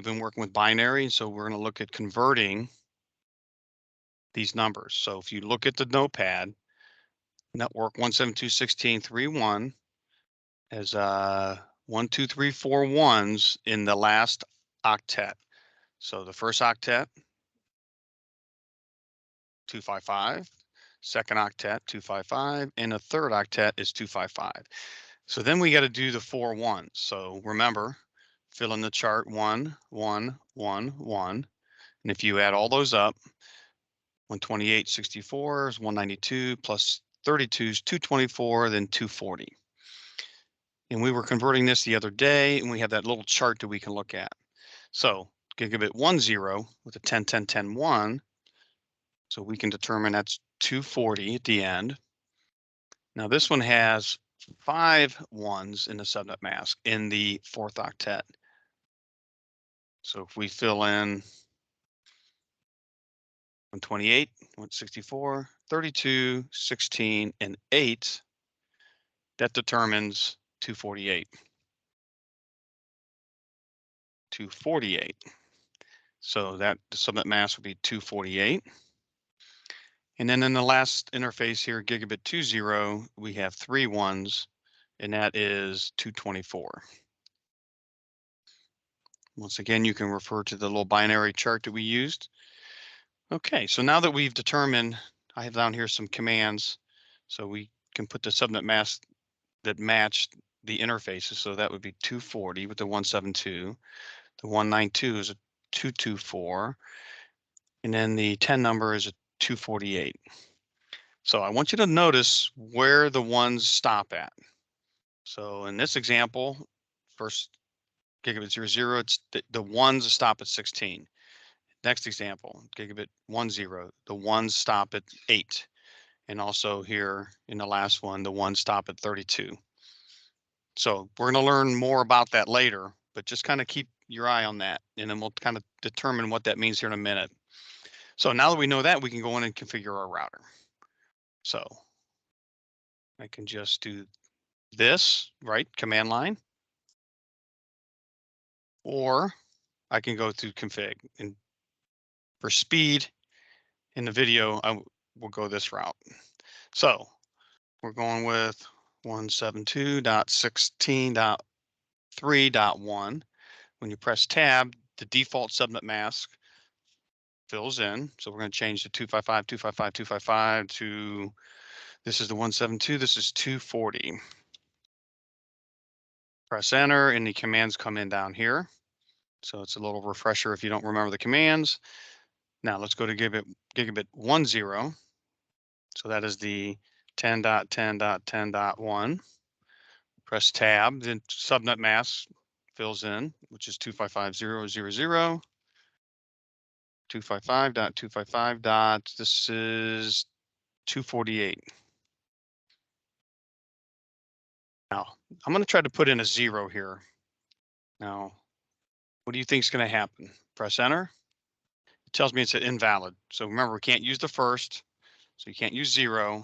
We've been working with binary, so we're going to look at converting these numbers. So if you look at the notepad, network 172.16.3.1 has 1, 2, 3, 4 ones in the last octet. So the first octet, 255, second octet, 255, and the third octet is 255. So then we got to do the 4 ones. So remember, fill in the chart 1, 1, 1, 1. And if you add all those up, 128.64 is 192 plus 32 is 224, then 240. And we were converting this the other day, and we have that little chart that we can look at. So gigabit 10 with a 10, 10, 10, 1. So we can determine that's 240 at the end. Now this one has 5 ones in the subnet mask in the fourth octet. So if we fill in 128, 164, 32, 16, and 8, that determines 248. 248. So that the subnet mask would be 248. And then in the last interface here, gigabit 20, we have 3 ones, and that is 224. Once again, you can refer to the little binary chart that we used. Okay, so now that we've determined, I have down here some commands, so we can put the subnet mask that matched the interfaces. So that would be 240 with the 172. The 192 is a 224. And then the 10 number is a 248. So I want you to notice where the ones stop at. So in this example, first gigabit 00, it's the ones stop at 16. Next example, gigabit 10, the ones stop at 8. And also here in the last one, the ones stop at 32. So we're going to learn more about that later, but just kind of keep your eye on that, and then we'll kind of determine what that means here in a minute. So now that we know that, we can go in and configure our router. So I can just do this, right? Command line. Or I can go through config. And for speed in the video, I will go this route. So we're going with 172.16.3.1. When you press tab, the default subnet mask fills in. So we're going to change the 255, 255, 255 to, this is the 172, this is 240. Press enter and the commands come in down here. So it's a little refresher if you don't remember the commands. Now let's go to gigabit 10. So that is the 10.10.10.1. Press tab, then subnet mask fills in, which is 255.0.0.0. 255.255. This is 248. Now I'm going to try to put in a 0 here. Now, what do you think is going to happen? Press enter. It tells me it's invalid. So remember, we can't use the first. So you can't use 0.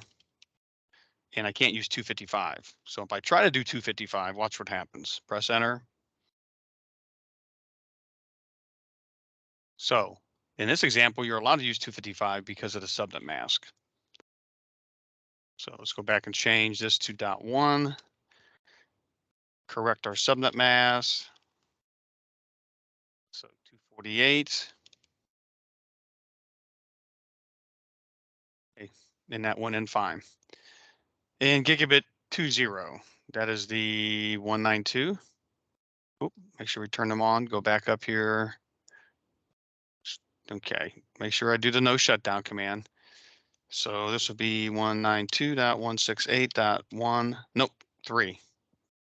And I can't use 255. So if I try to do 255, watch what happens. Press enter. So in this example, you're allowed to use 255 because of the subnet mask. So let's go back and change this to .1. Correct our subnet mask. So 248. Okay, and that went in fine. And gigabit 20, that is the 192. Oop, make sure we turn them on. Go back up here. Okay, make sure I do the no shutdown command. So this would be 192.168.1. Nope, 3.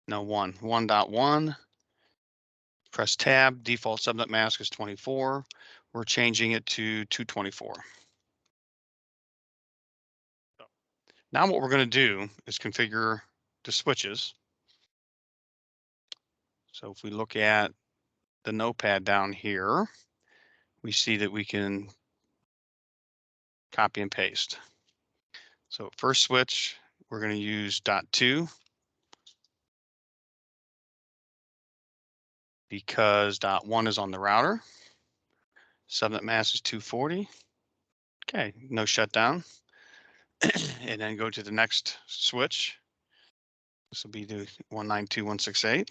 No, 1. 1.1. Press tab. Default subnet mask is 24. We're changing it to 224. Now what we're going to do is configure the switches. So if we look at the notepad down here, we see that we can copy and paste. So first switch, we're going to use .2. because .1 is on the router. Subnet mask is 240. Okay, no shutdown. And then go to the next switch. This will be the 192.168.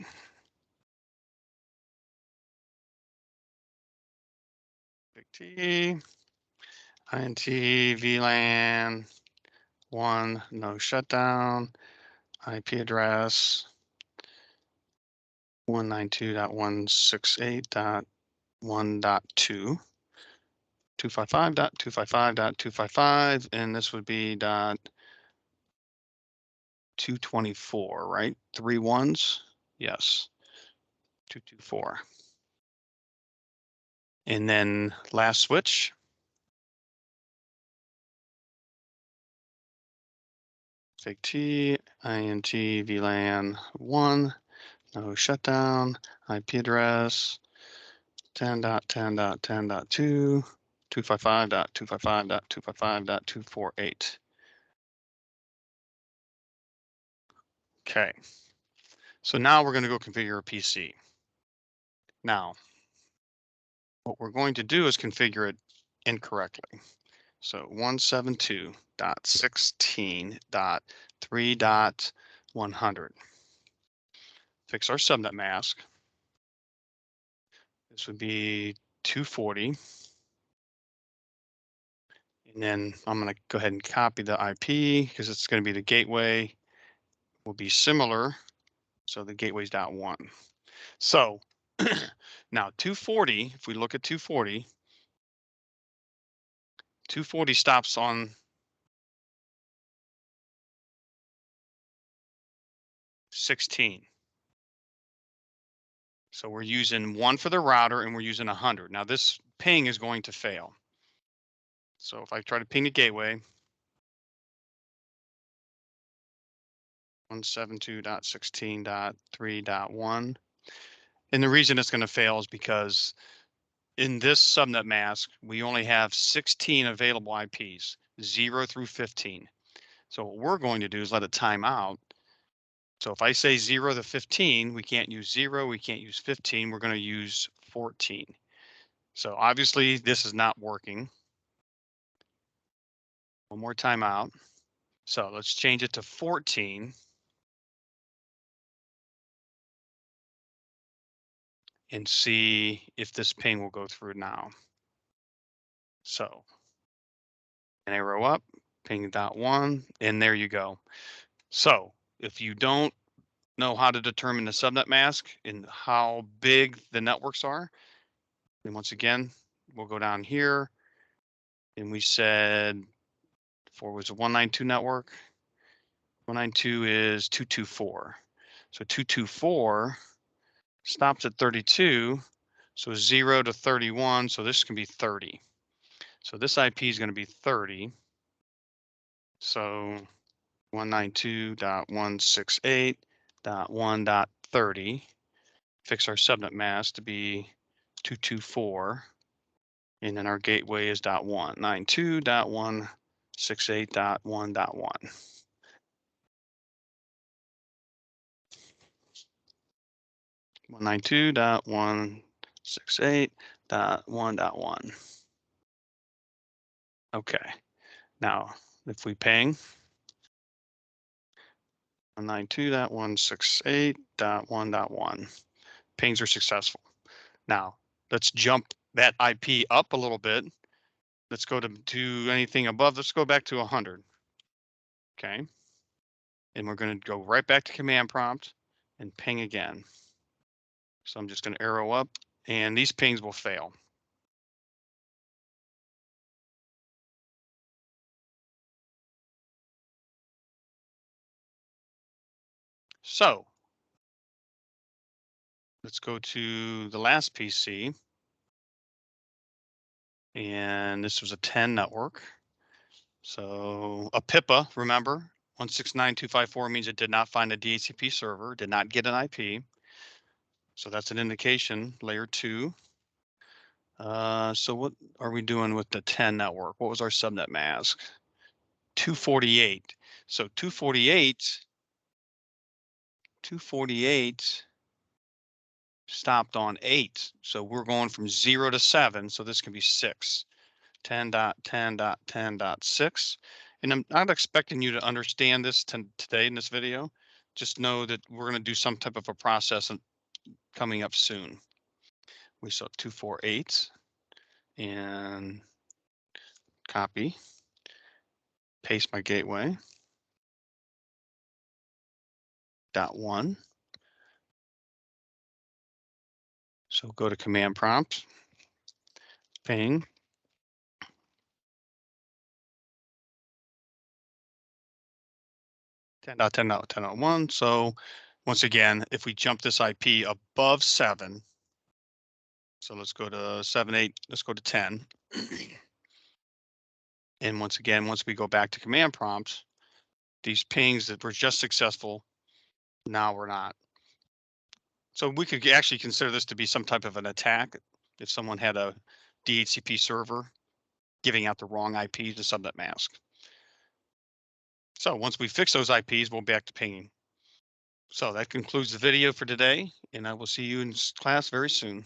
Big T, INT, VLAN, 1, no shutdown, IP address, 192.168.1.2, 255.255.255, and this would be dot 224, right? 3 ones? Yes, 224. And then last switch. Fig T, INT, VLAN 1, no shutdown, IP address 10.10.10.2, 255.255.255.248. Okay, so now we're going to go configure a PC. Now, what we're going to do is configure it incorrectly. So 172.16.3.100. Fix our subnet mask. This would be 240. And then I'm going to go ahead and copy the IP because it's going to be the gateway will be similar. So the gateway's .1. So now 240, if we look at 240, 240 stops on 16. So we're using 1 for the router and we're using 100. Now this ping is going to fail. So if I try to ping the gateway, 172.16.3.1. And the reason it's going to fail is because in this subnet mask, we only have 16 available IPs, 0 through 15. So what we're going to do is let it time out. So if I say 0 to 15, we can't use 0, we can't use 15, we're going to use 14. So obviously this is not working. One more time out. So let's change it to 14. And see if this ping will go through now. So an arrow up, ping .1, and there you go. So if you don't know how to determine the subnet mask and how big the networks are, then once again, we'll go down here and we said before was a 192 network. 192 is 224. So 224 stops at 32. So 0 to 31. So this can be 30. So this IP is going to be 30. So 192.168.1.30. Fix our subnet mask to be 224. And then our gateway is .1, 92.168.1.1. One 92.168.1.1. Okay, now if we ping 192.168.1.1, pings are successful. Now let's jump that IP up a little bit. Let's go to anything above. Let's go back to 100. Okay. And we're going to go right back to command prompt and ping again. So I'm just going to arrow up and these pings will fail. So let's go to the last PC. And this was a 10 network. So a PIPA, remember, 169.254 means it did not find a DHCP server, did not get an IP. So that's an indication, layer 2. So what are we doing with the 10 network? What was our subnet mask? 248. So 248 stopped on 8. So we're going from 0 to 7. So this can be 6. 10.10.10.6. And I'm not expecting you to understand this today in this video. Just know that we're going to do some type of a process coming up soon. We saw 248 and copy, paste my gateway. .1. So go to command prompt, ping. 10.10.10.1. So once again, if we jump this IP above 7, so let's go to 7, 8, let's go to 10. And once again, once we go back to command prompts, these pings that were just successful, now we're not. So we could actually consider this to be some type of an attack if someone had a DHCP server giving out the wrong IP to subnet mask. So once we fix those IPs, we'll be back to pinging. So that concludes the video for today, and I will see you in class very soon.